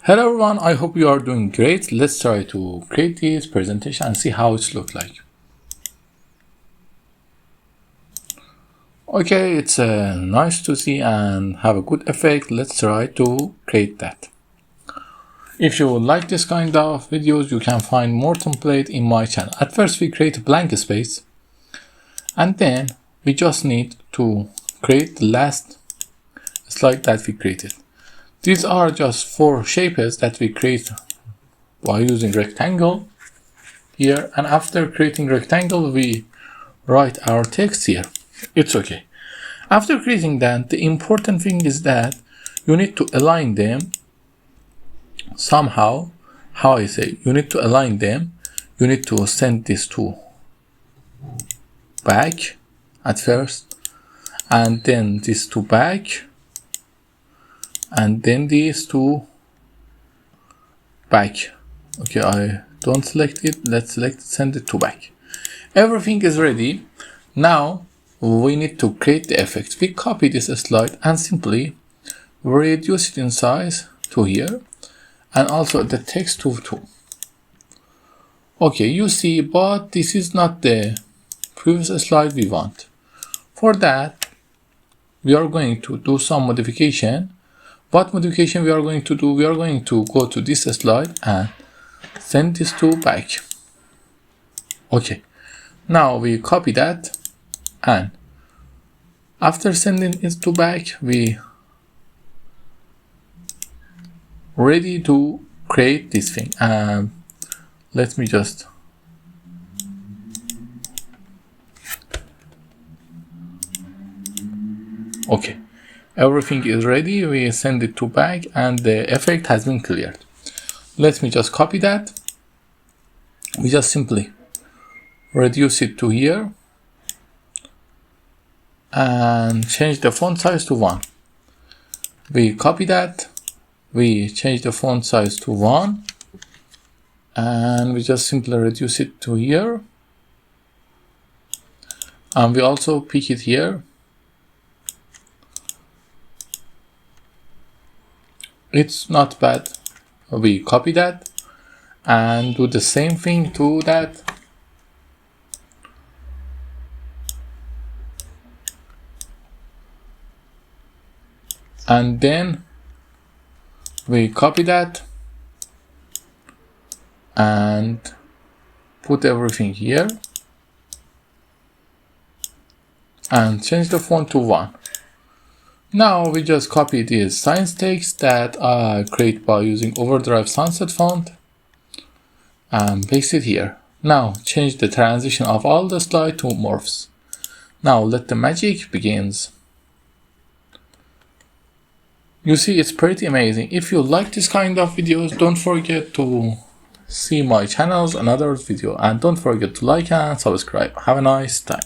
Hello everyone, I hope you are doing great. Let's try to create this presentation and see how it looks like. Okay, it's nice to see and have a good effect. Let's try to create that. If you like this kind of videos, you can find more template in my channel. At first we create a blank space and then we just need to create the last slide that we created. These are just 4 shapes that we create by using rectangle here, and after creating rectangle we write our text here. It's okay. After creating that, the important thing is that you need to align them somehow. How I say, you need to align them. You need to send this to back at first, and then this to back, and then these two back. Okay, I don't select it. Let's select send it to back. Everything is ready. Now we need to create the effect. We copy this slide and simply reduce it in size to here, and also the text to 2. Okay, you see, but this is not the previous slide we want. For that we are going to do some modification. What modification we are going to do? We are going to go to this slide and send this to back. Okay, now we copy that, and after sending it to back, we ready to create this thing. Let me just okay. Everything is ready. We send it to back and the effect has been cleared. Let me just copy that. We just simply reduce it to here and change the font size to 1. We copy that. We change the font size to 1 and we just simply reduce it to here. And we also pick it here. It's not bad. We copy that and do the same thing to that. And then we copy that and put everything here and change the font to 1. Now we just copy this science text that I create by using Overdrive Sunset font and paste it here. Now change the transition of all the slide to morphs. Now let the magic begins. You see, it's pretty amazing. If you like this kind of videos, don't forget to see my channel's another video, and don't forget to like and subscribe. Have a nice time.